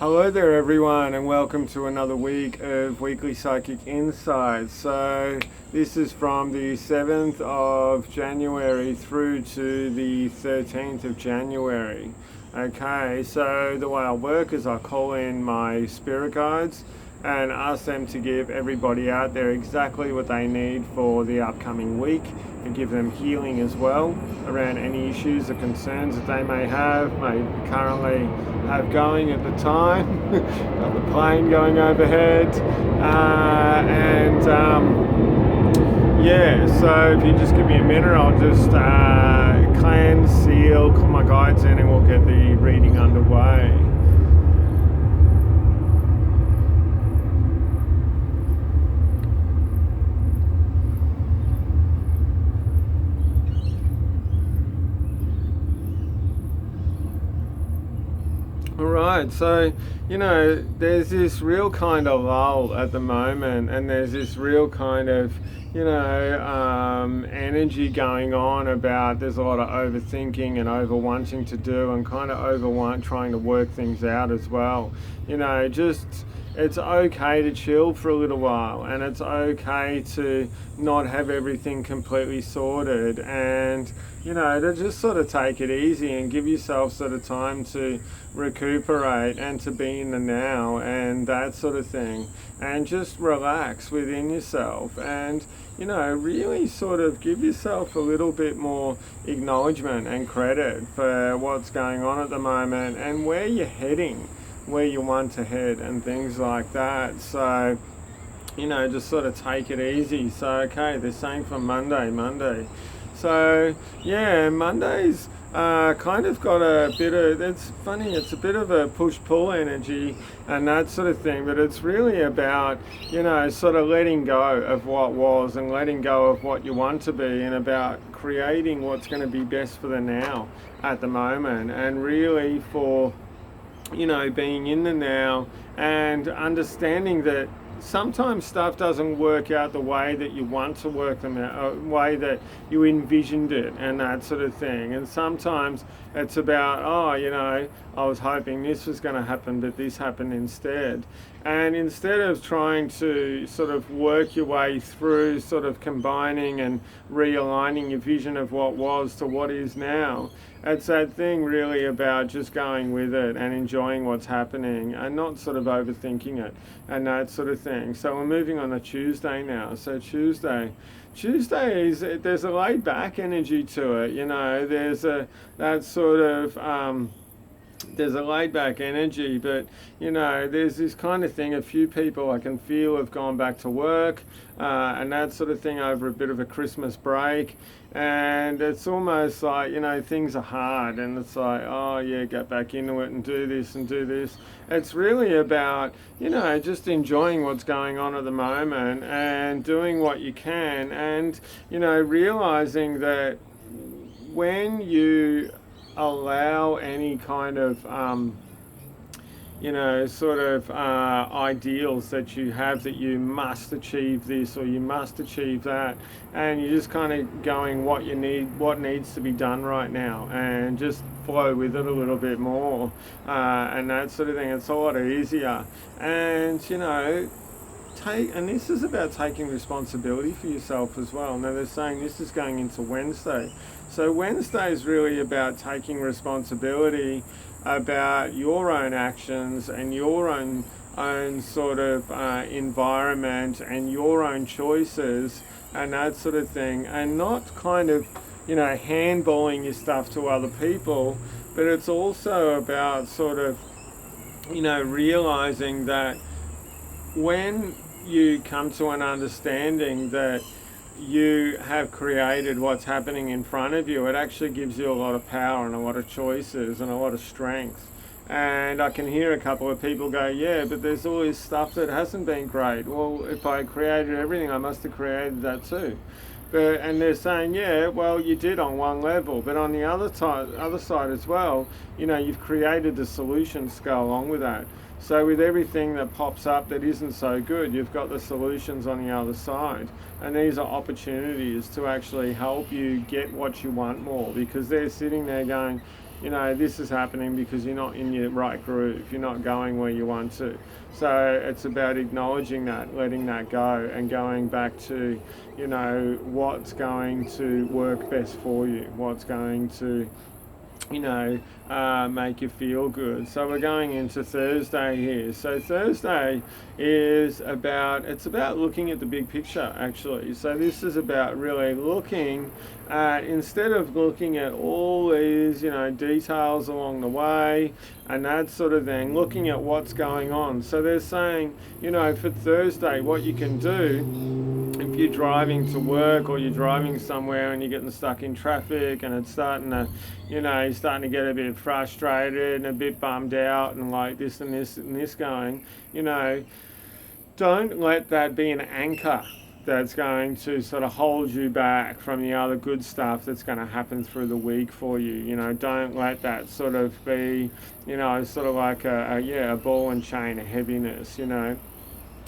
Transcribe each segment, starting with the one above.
Hello there, everyone, and welcome to another week of Weekly Psychic Insights. So, this is from the 7th of January through to the 13th of January. Okay, so the way I work is I call in my spirit guides and ask them to give everybody out there exactly what they need for the upcoming week and give them healing as well around any issues or concerns that they may currently have going at the time. Got the plane going overhead, so if you just give me a minute, I'll just cleanse, seal, call my guides in, and we'll get the reading underway. Alright, so there's this real kind of lull at the moment, and there's this real kind of energy going on about there's a lot of overthinking and over wanting to do and kind of trying to work things out as well. Just it's okay to chill for a little while, and it's okay to not have everything completely sorted, and to just sort of take it easy and give yourself sort of time to recuperate and to be in the now and that sort of thing, and just relax within yourself, and really sort of give yourself a little bit more acknowledgement and credit for what's going on at the moment and where you're heading, where you want to head and things like that. So just sort of take it easy. So okay, they're saying for Monday. So yeah, Monday's kind of got a bit of, it's funny, it's a bit of a push-pull energy and that sort of thing, but it's really about, sort of letting go of what was and letting go of what you want to be, and about creating what's going to be best for the now at the moment, and really for, being in the now and understanding that sometimes stuff doesn't work out the way that you want to work them out, way that you envisioned it and that sort of thing. And sometimes it's about, I was hoping this was going to happen, but this happened instead. And instead of trying to sort of work your way through sort of combining and realigning your vision of what was to what is now, it's that thing really about just going with it and enjoying what's happening and not sort of overthinking it and that sort of thing. So we're moving on to Tuesday now. So Tuesday is, there's a laid back energy to it, there's there's a laid back energy, but there's this kind of thing. A few people I can feel have gone back to work and that sort of thing over a bit of a Christmas break, and it's almost like things are hard, and it's like, oh yeah, get back into it and do this and do this. It's really about just enjoying what's going on at the moment and doing what you can, and realizing that when you allow any kind of ideals that you have, that you must achieve this or you must achieve that, and you're just kind of going what needs to be done right now, and just flow with it a little bit more, and that sort of thing. It's a lot easier, and and this is about taking responsibility for yourself as well. Now they're saying this is going into Wednesday. So Wednesday is really about taking responsibility about your own actions and your own sort of environment and your own choices and that sort of thing, and not kind of handballing your stuff to other people, but it's also about sort of realizing that when you come to an understanding that you have created what's happening in front of you, it actually gives you a lot of power and a lot of choices and a lot of strength. And I can hear a couple of people go, yeah, but there's all this stuff that hasn't been great. Well, if I created everything, I must have created that too. And they're saying, yeah, well, you did on one level, but on the other side as well, you've created the solutions to go along with that. So with everything that pops up that isn't so good, you've got the solutions on the other side. And these are opportunities to actually help you get what you want more, because they're sitting there going, you know, this is happening because you're not in your right groove, you're not going where you want to. So it's about acknowledging that, letting that go, and going back to, you know, what's going to work best for you, what's going to, you know, make you feel good. So we're going into Thursday here. So Thursday is about, it's about looking at the big picture actually. So this is about really looking at, instead of looking at all these, you know, details along the way and that sort of thing, looking at what's going on. So they're saying, you know, for Thursday, what you can do, if you're driving to work or you're driving somewhere and you're getting stuck in traffic and it's starting to, you know, you're starting to get a bit frustrated and a bit bummed out and like this and this and this going, you know, don't let that be an anchor that's going to sort of hold you back from the other good stuff that's going to happen through the week for you. You know, don't let that sort of be, you know, sort of like a ball and chain of heaviness, you know.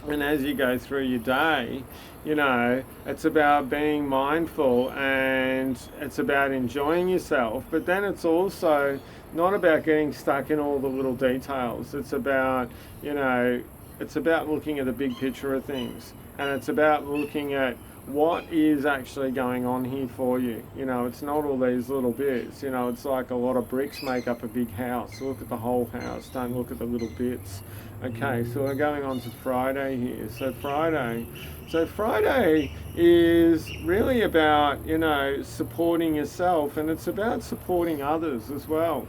And as you go through your day, you know, it's about being mindful and it's about enjoying yourself, but then it's also not about getting stuck in all the little details. It's about, you know, it's about looking at the big picture of things, and it's about looking at what is actually going on here for you. You know, it's not all these little bits. You know, it's like a lot of bricks make up a big house. Look at the whole house, don't look at the little bits. Okay, so we're going on to Friday here. So Friday is really about, you know, supporting yourself, and it's about supporting others as well.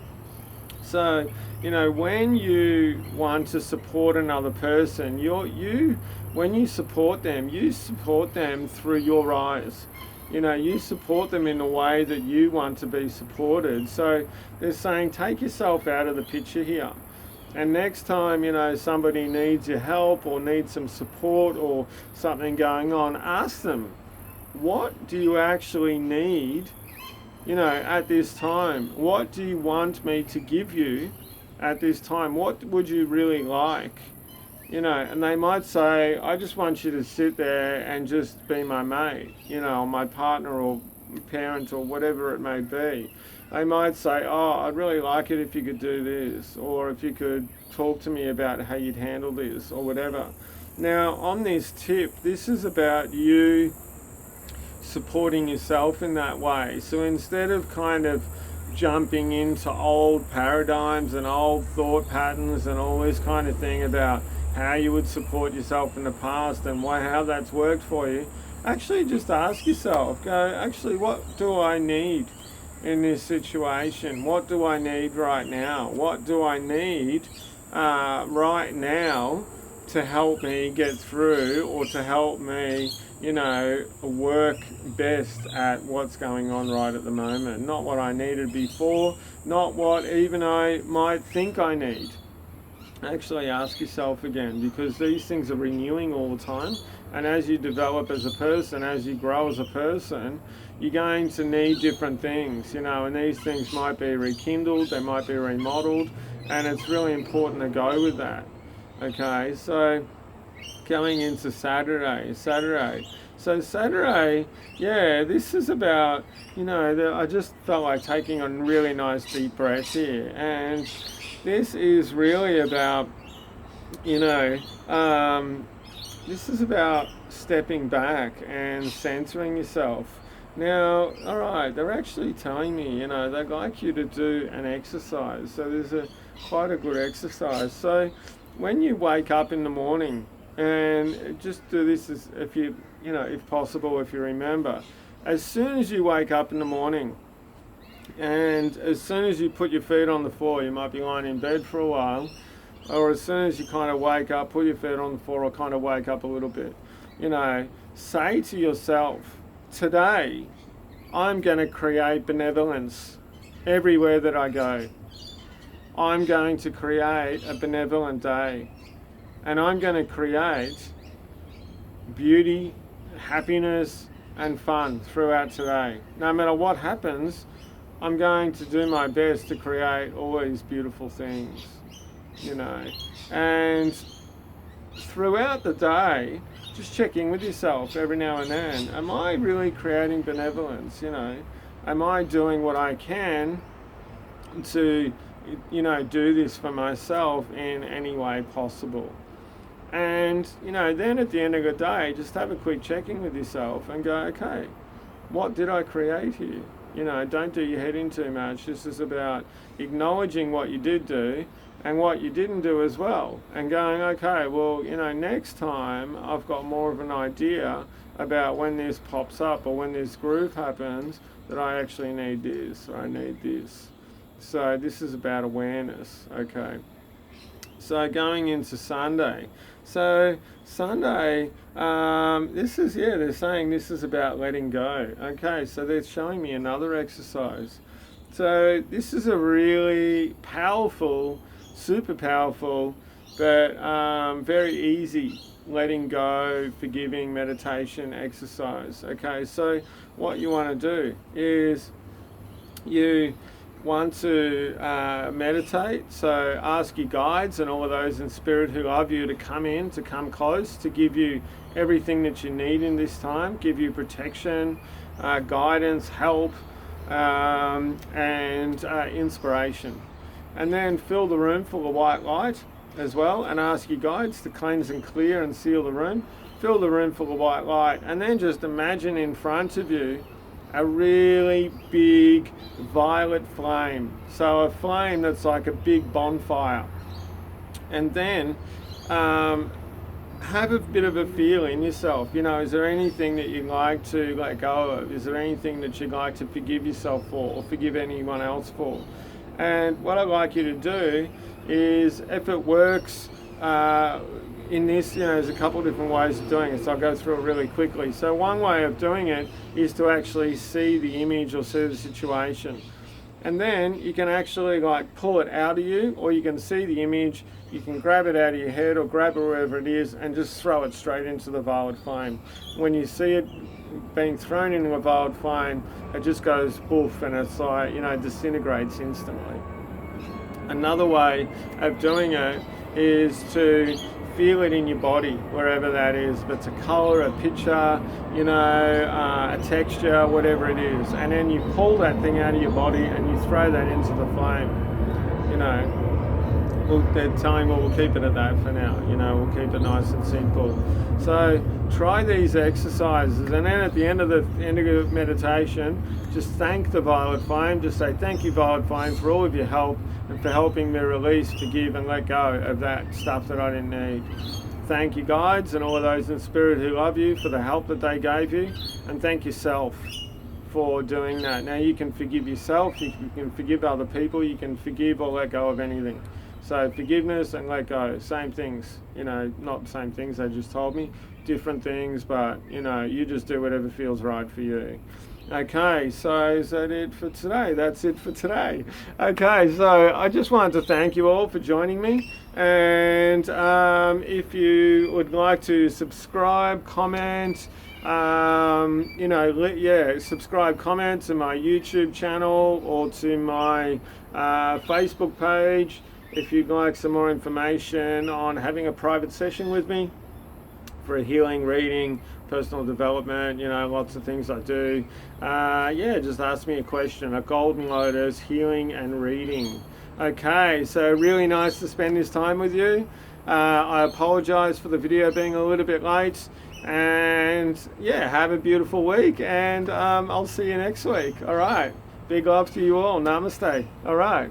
So, you know, when you want to support another person, when you support them through your eyes. You know, you support them in the way that you want to be supported. So they're saying take yourself out of the picture here. And next time, you know, somebody needs your help or needs some support or something going on, ask them, what do you actually need, you know, at this time? What do you want me to give you at this time? What would you really like? You know, and they might say, I just want you to sit there and just be my mate, you know, or my partner or parent or whatever it may be. They might say, oh, I'd really like it if you could do this, or if you could talk to me about how you'd handle this, or whatever. Now, on this tip, this is about you supporting yourself in that way. So instead of kind of jumping into old paradigms and old thought patterns and all this kind of thing about how you would support yourself in the past and how that's worked for you, actually just ask yourself, go, actually, what do I need in this situation? What do I need right now? What do I need right now to help me get through, or to help me, you know, work best at what's going on right at the moment? Not what I needed before, not what even I might think I need. Actually ask yourself again, because these things are renewing all the time, and as you develop as a person, as you grow as a person, you're going to need different things, you know, and these things might be rekindled, they might be remodeled, and it's really important to go with that. Okay, so going into Saturday. So Saturday, yeah, this is about, you know, I just felt like taking a really nice deep breath here, and this is really about, you know, this is about stepping back and centering yourself. Now, all right, they're actually telling me, you know, they'd like you to do an exercise. So there's quite a good exercise. So when you wake up in the morning, and just do this as if you know, if possible, if you remember, as soon as you wake up in the morning, and as soon as you put your feet on the floor, you might be lying in bed for a while, or as soon as you kind of wake up, put your feet on the floor, or kind of wake up a little bit, you know, say to yourself, today I'm going to create benevolence everywhere that I go. I'm going to create a benevolent day, and I'm going to create beauty, happiness and fun throughout today. No matter what happens, I'm going to do my best to create all these beautiful things, you know. And throughout the day, just check in with yourself every now and then. Am I really creating benevolence, you know? Am I doing what I can to, do this for myself in any way possible. And, then at the end of the day, just have a quick check-in with yourself and go, okay, what did I create here? Don't do your head in too much. This is about acknowledging what you did do and what you didn't do as well. And going, okay, well, next time I've got more of an idea about when this pops up or when this groove happens, that I actually need this or I need this. So this is about awareness, okay? So going into Sunday. So Sunday, they're saying this is about letting go. Okay, so they're showing me another exercise. So this is a really powerful, super powerful, but very easy letting go, forgiving meditation exercise. Okay, so what you want to do is you want to meditate, so ask your guides and all of those in spirit who love you to come close, to give you everything that you need in this time, give you protection, guidance, help, and inspiration. And then fill the room full of white light as well, and ask your guides to cleanse and clear and seal the room. Fill the room full of white light, and then just imagine in front of you a really big violet flame. So a flame that's like a big bonfire. And then have a bit of a feel in yourself. Is there anything that you'd like to let go of? Is there anything that you'd like to forgive yourself for or forgive anyone else for? And what I'd like you to do is, if it works, in this, there's a couple of different ways of doing it, so I'll go through it really quickly. So one way of doing it is to actually see the image or see the situation. And then you can actually pull it out of you, or you can see the image, you can grab it out of your head or grab it wherever it is and just throw it straight into the violet flame. When you see it being thrown into a violet flame, it just goes poof, and it's disintegrates instantly. Another way of doing it is to feel it in your body, wherever that is. If it's a color, a picture, a texture, whatever it is. And then you pull that thing out of your body and you throw that into the flame. They're telling me we'll keep it at that for now. We'll keep it nice and simple. So try these exercises, and then at the end of the meditation, just thank the violet flame. Just say, thank you, violet flame, for all of your help and for helping me release, forgive, and let go of that stuff that I didn't need. Thank you, guides, and all of those in spirit who love you, for the help that they gave you, and thank yourself for doing that. Now you can forgive yourself, you can forgive other people, you can forgive or let go of anything. So forgiveness and let go, same things, not the same things they just told me, different things, but you just do whatever feels right for you. Okay, so is that it for today? That's it for today. Okay, so I just wanted to thank you all for joining me, and if you would like to subscribe, comment, subscribe, comment to my YouTube channel or to my Facebook page. If you'd like some more information on having a private session with me for a healing, reading, personal development, lots of things I do, just ask me a question at Golden Lotus Healing and Reading. Okay, so really nice to spend this time with you. I apologize for the video being a little bit late, and have a beautiful week, and I'll see you next week. All right, big love to you all. Namaste. All right.